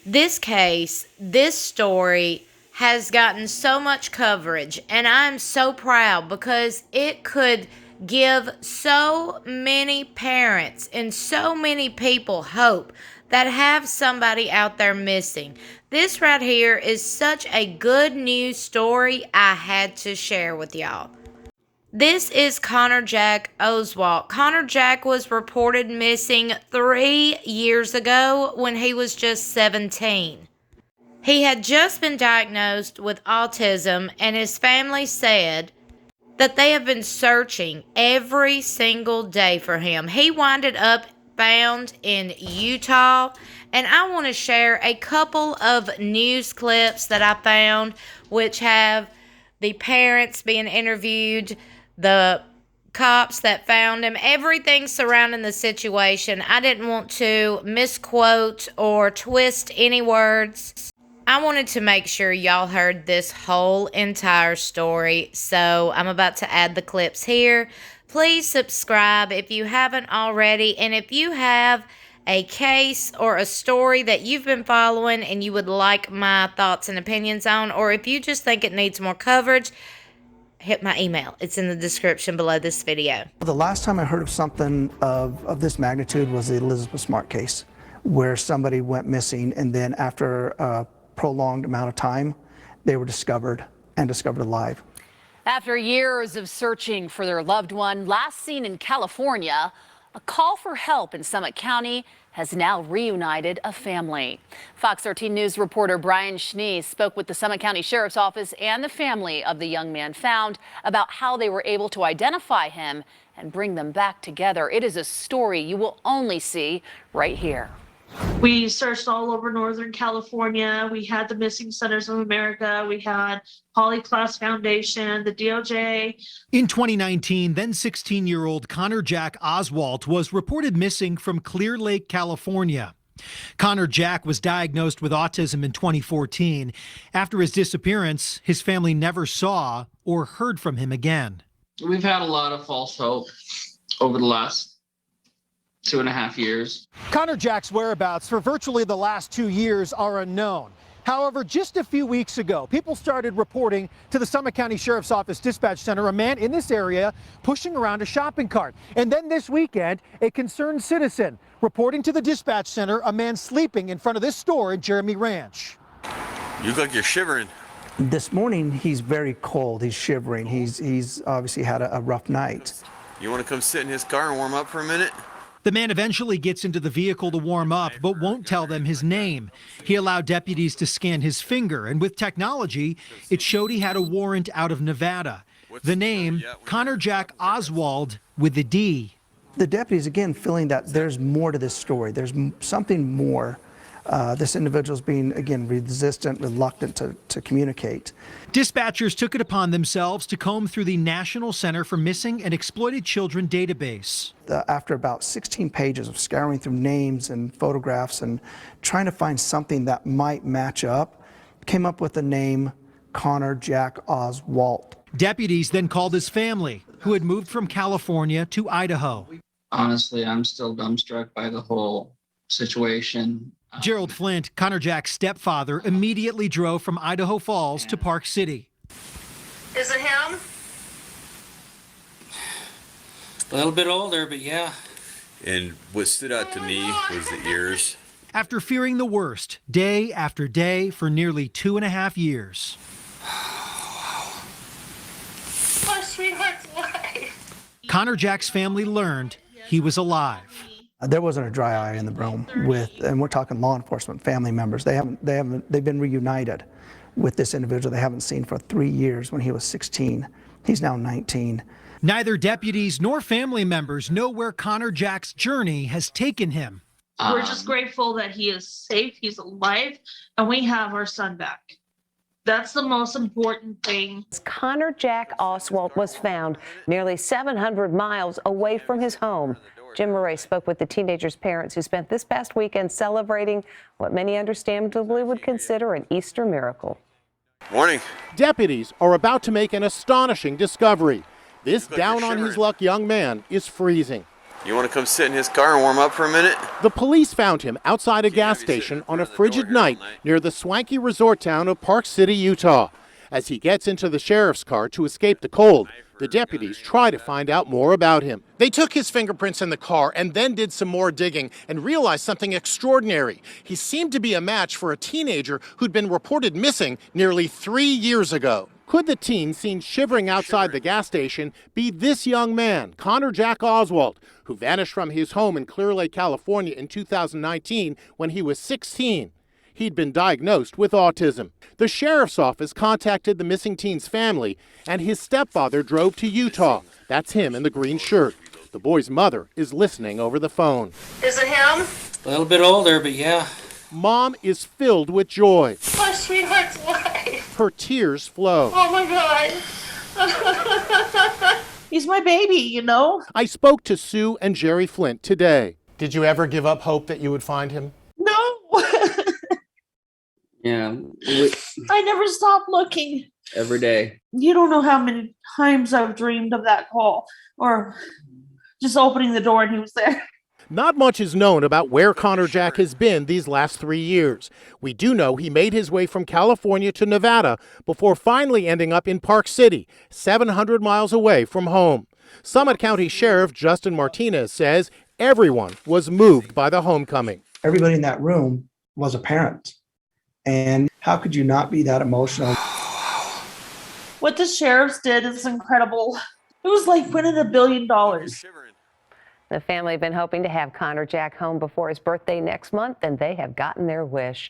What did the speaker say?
This case, this story has gotten so much coverage, and I'm so proud because it could give so many parents and so many people hope that have somebody out there missing. This right here is such a good news story I had to share with y'all. This is Connor Jack Oswalt. Connor Jack was reported missing 3 years ago when he was just 17. He had just been diagnosed with autism, and his family said that they have been searching every single day for him. He winded up found in Utah, and I want to share a couple of news clips that I found, which have the parents being interviewed, the cops that found him, everything surrounding the situation. I didn't want to misquote or twist any words. I wanted to make sure y'all heard this whole entire story, so I'm about to add the clips here. Please subscribe if you haven't already, and if you have a case or a story that you've been following and you would like my thoughts and opinions on, or if you just think it needs more coverage, hit my email. It's in the description below this video. The last time I heard of something of this magnitude was the Elizabeth Smart case, where somebody went missing, and then after a prolonged amount of time, they were discovered alive. After years of searching for their loved one, last seen in California, a call for help in Summit County has now reunited a family. Fox 13 News reporter Brian Schnee spoke with the Summit County Sheriff's Office and the family of the young man found about how they were able to identify him and bring them back together. It is a story you will only see right here. We searched all over Northern California. We had the Missing Centers of America. We had Polyclass Foundation, the DOJ. In 2019, then 16-year-old Connor Jack Oswalt was reported missing from Clear Lake, California. Connor Jack was diagnosed with autism in 2014. After his disappearance, his family never saw or heard from him again. We've had a lot of false hope over the last 2.5 years. Connor Jack's whereabouts for virtually the last 2 years are unknown. However, just a few weeks ago, people started reporting to the Summit County Sheriff's Office Dispatch Center a man in this area pushing around a shopping cart. And then this weekend, a concerned citizen reporting to the dispatch center a man sleeping in front of this store in Jeremy Ranch. You look like you're shivering. This morning, he's very cold. He's shivering. He's obviously had a rough night. You want to come sit in his car and warm up for a minute? The man eventually gets into the vehicle to warm up, but won't tell them his name. He allowed deputies to scan his finger, and with technology, it showed he had a warrant out of Nevada. The name, Connor Jack Oswalt with a D. The deputies, again, feeling that there's more to this story. There's something more. This individual's being, again, resistant, reluctant to communicate. Dispatchers took it upon themselves to comb through the National Center for Missing and Exploited Children database. After about 16 pages of scouring through names and photographs and trying to find something that might match up, came up with the name Connor Jack Oswalt. Deputies then called his family, who had moved from California to Idaho. Honestly, I'm still dumbstruck by the whole situation. Gerald Flint, Connor Jack's stepfather, immediately drove from Idaho Falls to Park City. Is it him? A little bit older, but yeah. And what stood out to me was the ears. After fearing the worst, day after day for nearly 2.5 years. My sweetheart's alive. Connor Jack's family learned he was alive. There wasn't a dry eye in the room and we're talking law enforcement, family members. They've been reunited with this individual they haven't seen for 3 years when he was 16. He's now 19. Neither deputies nor family members know where Connor Jack's journey has taken him. We're just grateful that he is safe, he's alive, and we have our son back. That's the most important thing. Connor Jack Oswalt was found nearly 700 miles away from his home. Jim Murray spoke with the teenager's parents who spent this past weekend celebrating what many understandably would consider an Easter miracle. Morning. Deputies are about to make an astonishing discovery. This down-on-his-luck young man is freezing. You want to come sit in his car and warm up for a minute? The police found him outside a gas station on a frigid night near the swanky resort town of Park City, Utah. As he gets into the sheriff's car to escape the cold, the deputies try to find out more about him. They took his fingerprints in the car and then did some more digging and realized something extraordinary. He seemed to be a match for a teenager who'd been reported missing nearly 3 years ago. Could the teen seen shivering outside the gas station be this young man, Connor Jack Oswald, who vanished from his home in Clear Lake, California in 2019 when he was 16? He'd been diagnosed with autism. The sheriff's office contacted the missing teen's family, and his stepfather drove to Utah. That's him in the green shirt. The boy's mother is listening over the phone. Is it him? A little bit older, but yeah. Mom is filled with joy. My sweetheart's alive. Her tears flow. Oh my God. He's my baby, you know? I spoke to Sue and Jerry Flint today. Did you ever give up hope that you would find him? No. Yeah, I never stopped looking. every day. You don't know how many times I've dreamed of that call or just opening the door and he was there. Not much is known about where Connor Jack has been these last 3 years. We do know he made his way from California to Nevada before finally ending up in Park City, 700 miles away from home. Summit County Sheriff Justin Martinez says everyone was moved by the homecoming. Everybody in that room was a parent. And how could you not be that emotional? What the sheriffs did is incredible. It was like winning $1 billion. The family have been hoping to have Connor Jack home before his birthday next month, and they have gotten their wish.